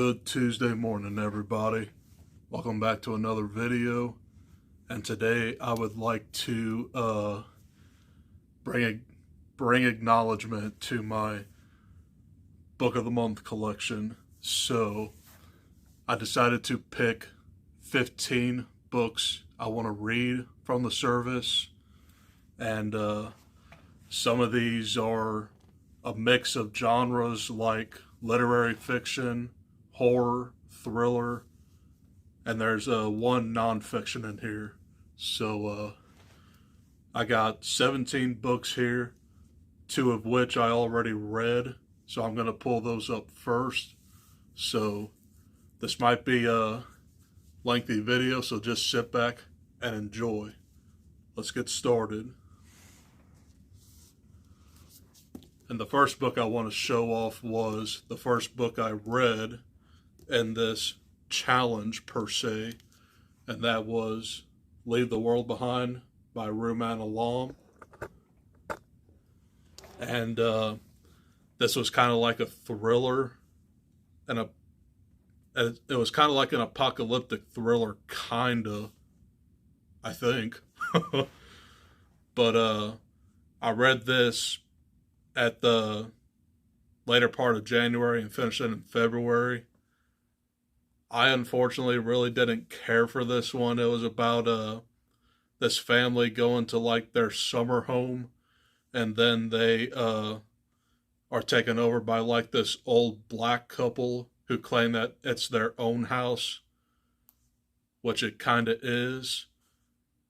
Good Tuesday morning, everybody. Welcome back to another video. And today I would like to bring acknowledgement to my Book of the Month collection. So I decided to pick 15 books I want to read from the service. And some of these are a mix of genres like literary fiction, horror, thriller, and there's one nonfiction in here. So I got 17 books here, 2 of which I already read, so I'm going to pull those up first. So this might be a lengthy video, so just sit back and enjoy. Let's get started. And the first book I want to show off was the first book I read in this challenge per se, and that was Leave the World Behind by Rumaan Alam. And this was kind of like a thriller, and it was kind of like an apocalyptic thriller, kinda, I think. But I read this at the later part of January and finished it in February. I unfortunately really didn't care for this one. It was about this family going to like their summer home, and then they are taken over by like this old black couple who claim that it's their own house, which it kind of is.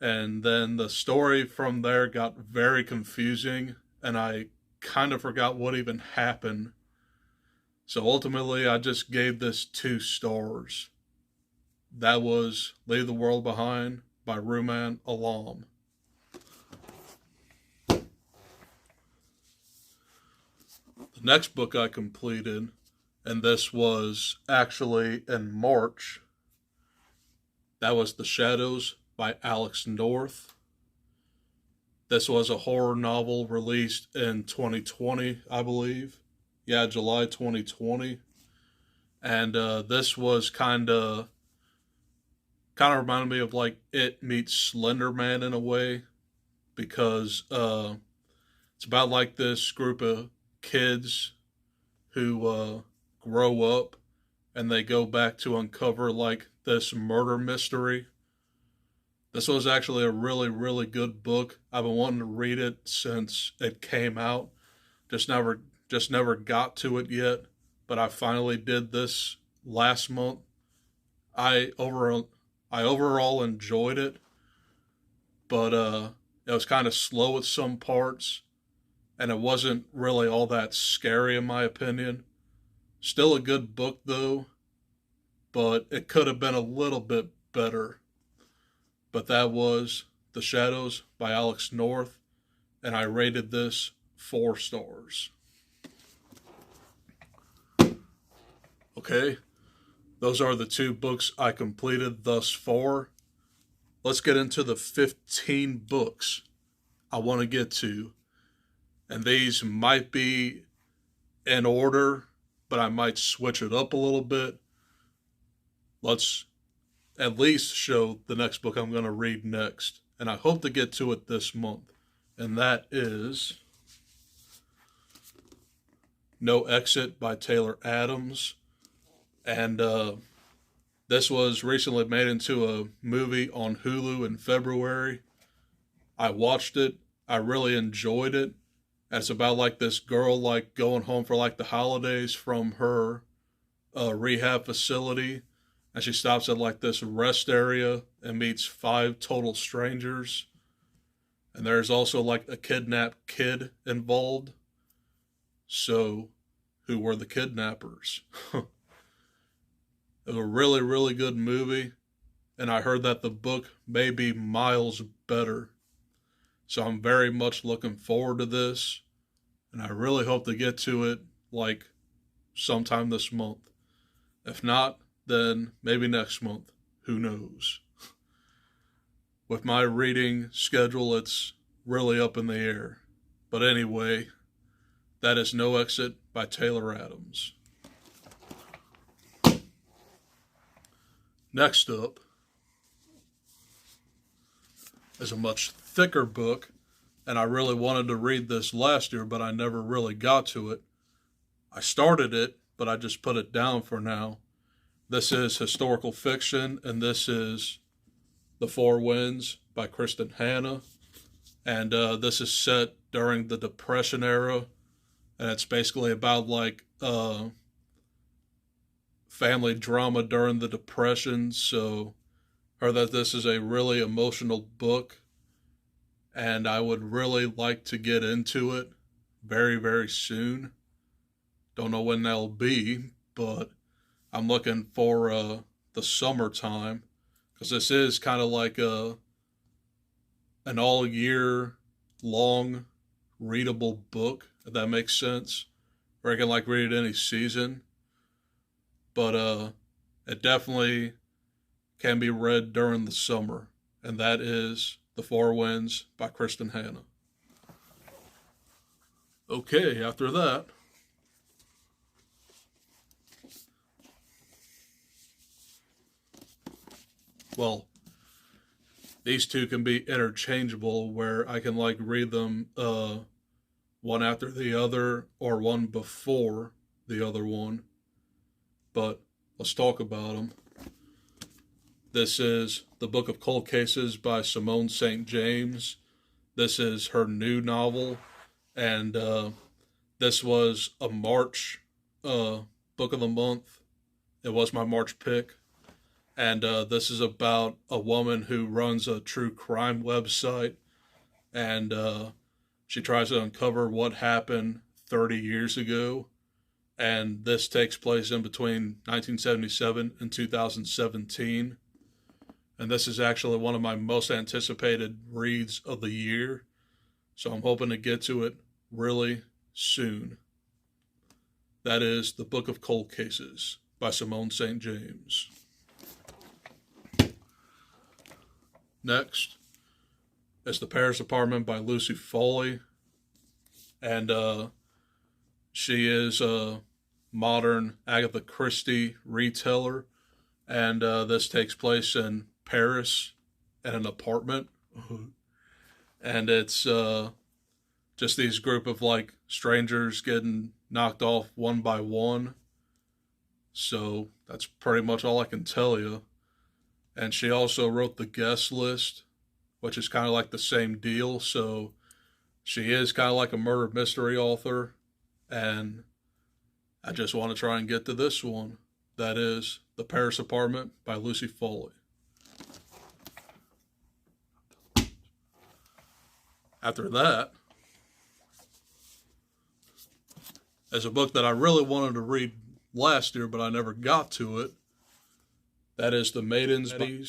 And then the story from there got very confusing, and I kind of forgot what even happened. So ultimately, I just gave this 2 stars. That was Leave the World Behind by Rumaan Alam. The next book I completed, and this was actually in March, that was The Shadows by Alex North. This was a horror novel released in 2020, I believe. Yeah, July 2020. And this was kind of reminded me of like It meets Slender Man in a way, because it's about like this group of kids who grow up and they go back to uncover like this murder mystery. This was actually a really, really good book. I've been wanting to read it since it came out. Just never got to it yet. But I finally did this last month. I overall enjoyed it, but it was kind of slow at some parts, and it wasn't really all that scary in my opinion. Still a good book though, but it could have been a little bit better. But that was The Shadows by Alex North, and I rated this 4 stars. Okay, those are the 2 books I completed thus far. Let's get into the 15 books I want to get to. And these might be in order, but I might switch it up a little bit. Let's at least show the next book I'm going to read next. And I hope to get to it this month. And that is No Exit by Taylor Adams. And this was recently made into a movie on Hulu in February. I watched it. I really enjoyed it. And it's about like this girl like going home for like the holidays from her rehab facility. And she stops at like this rest area and meets 5 total strangers. And there's also like a kidnapped kid involved. So, who were the kidnappers? It was a really, really good movie. And I heard that the book may be miles better. So I'm very much looking forward to this. And I really hope to get to it like sometime this month. If not, then maybe next month. Who knows? With my reading schedule, it's really up in the air. But anyway, that is No Exit by Taylor Adams. Next up is a much thicker book, and I really wanted to read this last year, but I never really got to it. I started it, but I just put it down for now. This is historical fiction, and this is The Four Winds by Kristen Hanna. And this is set during the Depression era, and it's basically about like family drama during the Depression. So, heard that this is a really emotional book, and I would really like to get into it very, very soon. Don't know when that'll be, but I'm looking for the summertime, because this is kind of like an all year long readable book, if that makes sense. Or I can like read it any season. But it definitely can be read during the summer. And that is The Four Winds by Kristen Hanna. Okay, after that, well, these two can be interchangeable, where I can like read them one after the other or one before the other one. But let's talk about them. This is The Book of Cold Cases by Simone St. James. This is her new novel, and this was a March book of the month. It was my March pick. And this is about a woman who runs a true crime website, and she tries to uncover what happened 30 years ago. And this takes place in between 1977 and 2017. And this is actually one of my most anticipated reads of the year. So I'm hoping to get to it really soon. That is The Book of Cold Cases by Simone St. James. Next is The Paris Apartment by Lucy Foley. And she is a modern Agatha Christie reteller. And this takes place in Paris in an apartment. And it's just these group of like strangers getting knocked off one by one. So that's pretty much all I can tell you. And she also wrote The Guest List, which is kind of like the same deal. So she is kind of like a murder mystery author. And I just want to try and get to this one. That is The Paris Apartment by Lucy Foley. After that is a book that I really wanted to read last year, but I never got to it. That is The Maidens by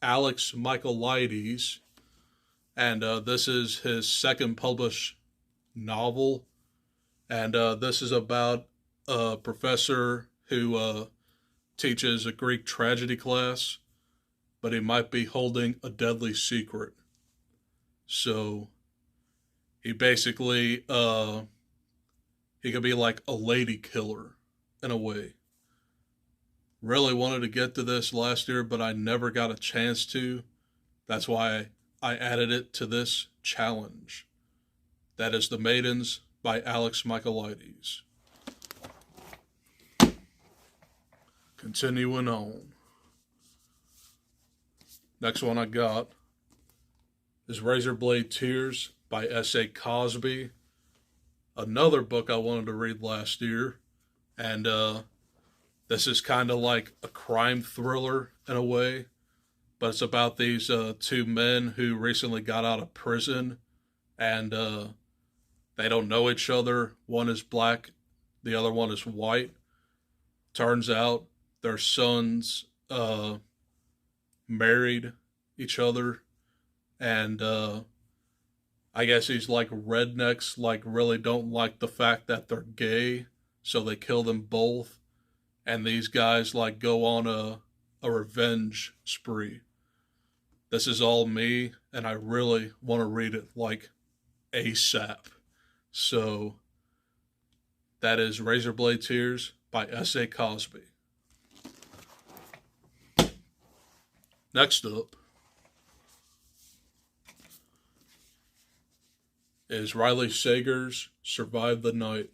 Alex Michaelides. And this is his second published novel. And this is about a professor who teaches a Greek tragedy class, but he might be holding a deadly secret. So he basically, he could be like a lady killer in a way. Really wanted to get to this last year, but I never got a chance to. That's why I added it to this challenge. That is The Maidens by Alex Michaelides. Continuing on. Next one I got is Razorblade Tears by S.A. Cosby. Another book I wanted to read last year. And this is kind of like a crime thriller in a way, but it's about these two men who recently got out of prison, and they don't know each other. One is black, the other one is white. Turns out their sons married each other, and I guess these like rednecks like really don't like the fact that they're gay, so they kill them both. And these guys like go on a revenge spree. This is all me, and I really want to read it like ASAP. So that is Razorblade Tears by S.A. Cosby. Next up is Riley Sager's Survive the Night.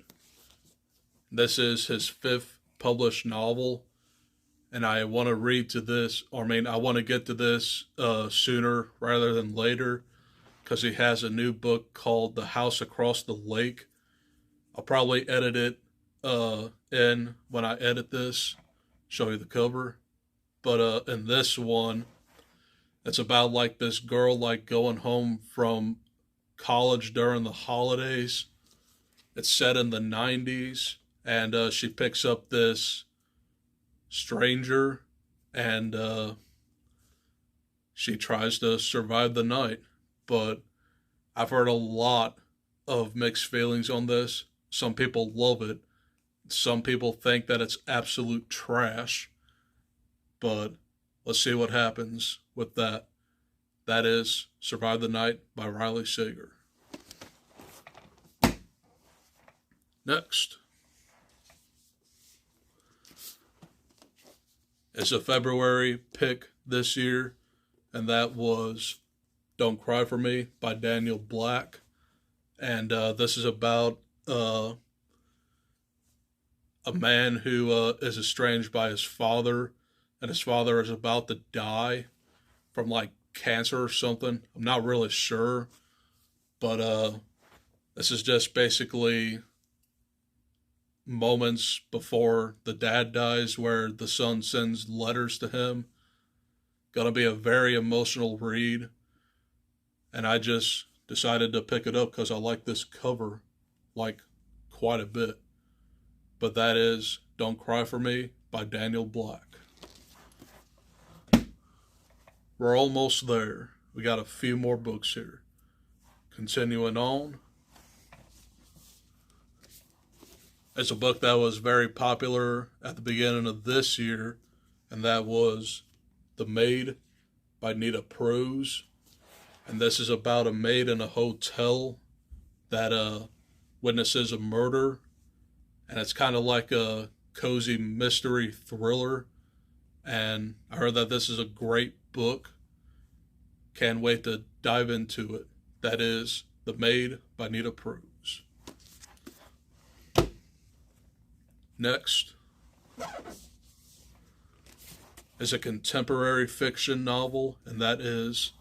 This is his 5th published novel, and I want to read to this, I want to get to this sooner rather than later, because he has a new book called The House Across the Lake. I'll probably edit it in when I edit this, show you the cover. But in this one, it's about like this girl like going home from college during the holidays. It's set in the 90s, and she picks up this stranger, and she tries to survive the night. But I've heard a lot of mixed feelings on this. Some people love it. Some people think that it's absolute trash. But let's see what happens with that. That is Survive the Night by Riley Sager. Next is a February pick this year, and that was Don't Cry for Me by Daniel Black. And this is about a man who is estranged by his father, and his father is about to die from like cancer or something. I'm not really sure, but this is just basically moments before the dad dies where the son sends letters to him. Gonna be a very emotional read, and I just decided to pick it up because I like this cover like quite a bit. But that is Don't Cry for Me by Daniel Black. We're almost there. We got a few more books here. Continuing on. It's a book that was very popular at the beginning of this year, and that was The Maid by Nita Prose. And this is about a maid in a hotel that witnesses a murder, and it's kind of like a cozy mystery thriller. And I heard that this is a great book. Can't wait to dive into it. That is The Maid by Nita Prose. Next is a contemporary fiction novel, and that is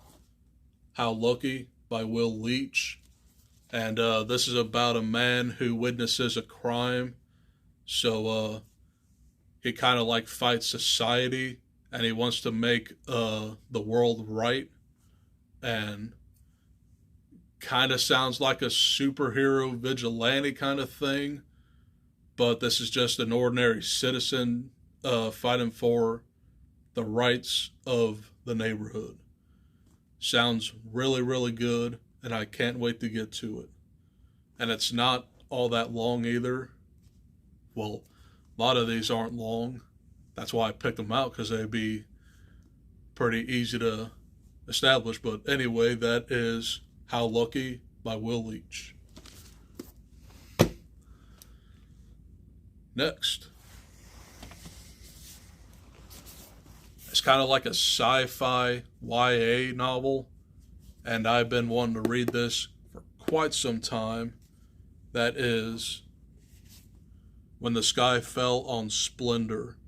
How Lucky by Will Leach. And this is about a man who witnesses a crime. So he kind of like fights society, and he wants to make the world right. And kind of sounds like a superhero vigilante kind of thing. But this is just an ordinary citizen fighting for the rights of the neighborhood. Sounds really, really good, and I can't wait to get to it. And it's not all that long either. Well, a lot of these aren't long. That's why I picked them out, because they'd be pretty easy to establish. But anyway, that is How Lucky by Will Leach. Next, it's kind of like a sci-fi YA novel, and I've been wanting to read this for quite some time. That is When the Sky Fell on Splendor.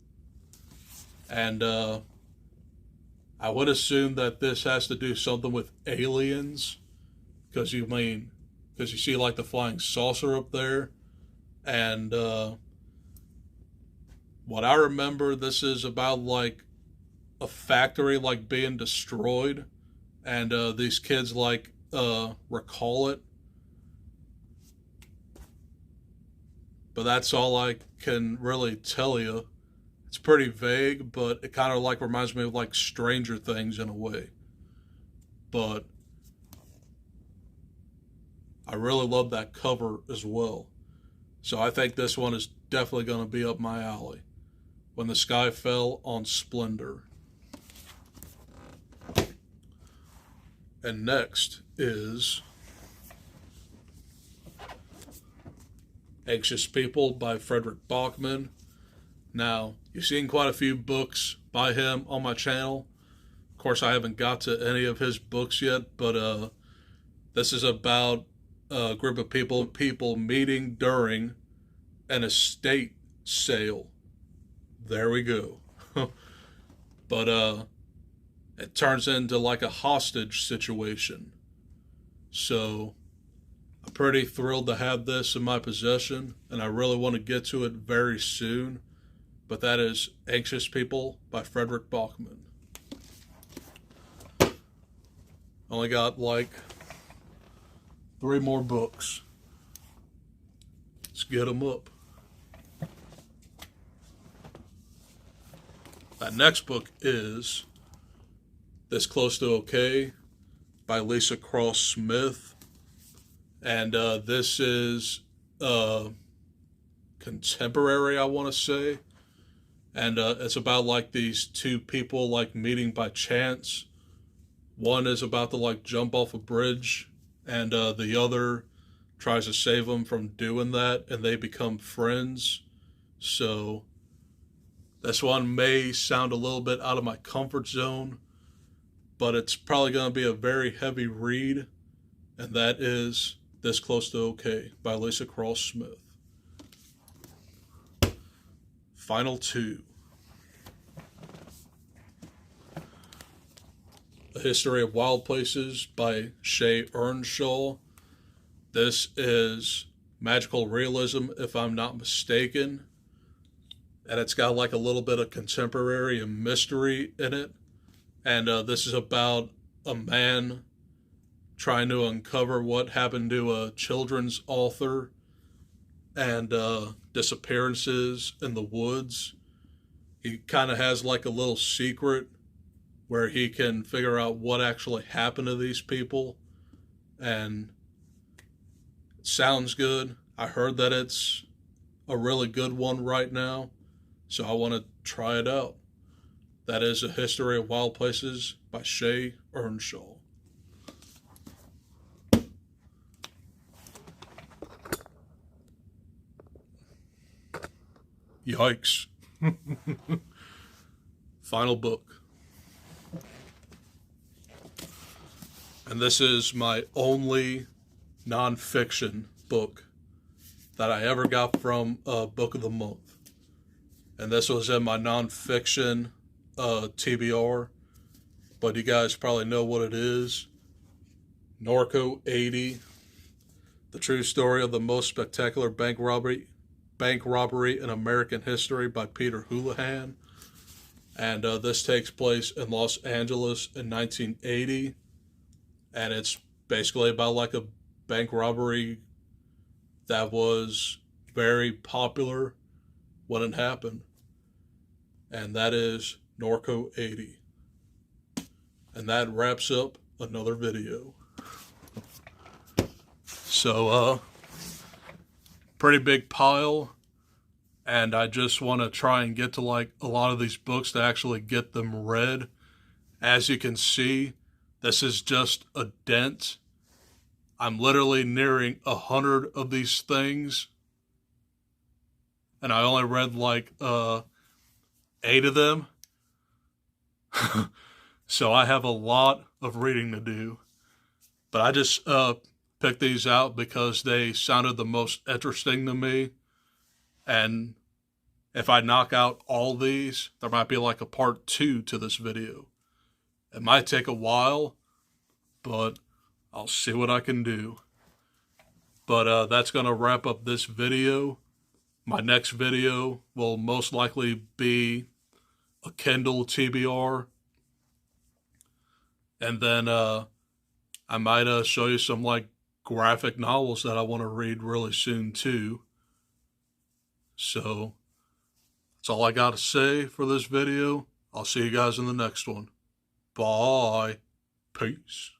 And I would assume that this has to do something with aliens, because you see like the flying saucer up there. And what I remember, this is about like a factory like being destroyed, and these kids like recall it. But that's all I can really tell you. It's pretty vague, but it kind of like reminds me of like Stranger Things in a way. But I really love that cover as well. So I think this one is definitely going to be up my alley. When the Sky Fell on Splendor. And next is Anxious People by Frederick Bachman. Now, you've seen quite a few books by him on my channel. Of course, I haven't got to any of his books yet, but this is about a group of people meeting during an estate sale. There we go. But it turns into like a hostage situation. So I'm pretty thrilled to have this in my possession, and I really want to get to it very soon. But that is Anxious People by Frederick Bachman. Only got like 3 more books. Let's get them up. That next book is This Close to Okay by Lisa Cross Smith. And this is contemporary, I want to say. And it's about like these 2 people like meeting by chance. One is about to like jump off a bridge, and the other tries to save them from doing that, and they become friends. So this one may sound a little bit out of my comfort zone, but it's probably going to be a very heavy read, and that is This Close to Okay by Lisa Cross Smith. Final 2. A History of Wild Places by Shay Earnshaw. This is magical realism, if I'm not mistaken. And it's got like a little bit of contemporary and mystery in it. And this is about a man trying to uncover what happened to a children's author and disappearances in the woods. He kind of has like a little secret where he can figure out what actually happened to these people. And it sounds good. I heard that it's a really good one right now, so I want to try it out. That is A History of Wild Places by Shay Earnshaw. Yikes. Final book. And this is my only nonfiction book that I ever got from Book of the Month. And this was in my nonfiction TBR. But you guys probably know what it is. Norco 80. The True Story of the Most Spectacular Bank Robbery in American History by Peter Houlihan. And this takes place in Los Angeles in 1980. And it's basically about like a bank robbery that was very popular when it happened. And that is Norco 80. And that wraps up another video. So, pretty big pile. And I just want to try and get to like a lot of these books to actually get them read. As you can see, this is just a dent. I'm literally nearing 100 of these things. And I only read like 8 of them. So I have a lot of reading to do. But I just picked these out because they sounded the most interesting to me. And if I knock out all these, there might be like a part 2 to this video. It might take a while, but I'll see what I can do. But that's going to wrap up this video. My next video will most likely be a Kindle TBR. And then I might show you some like graphic novels that I want to read really soon too. So that's all I got to say for this video. I'll see you guys in the next one. Bye. Peace.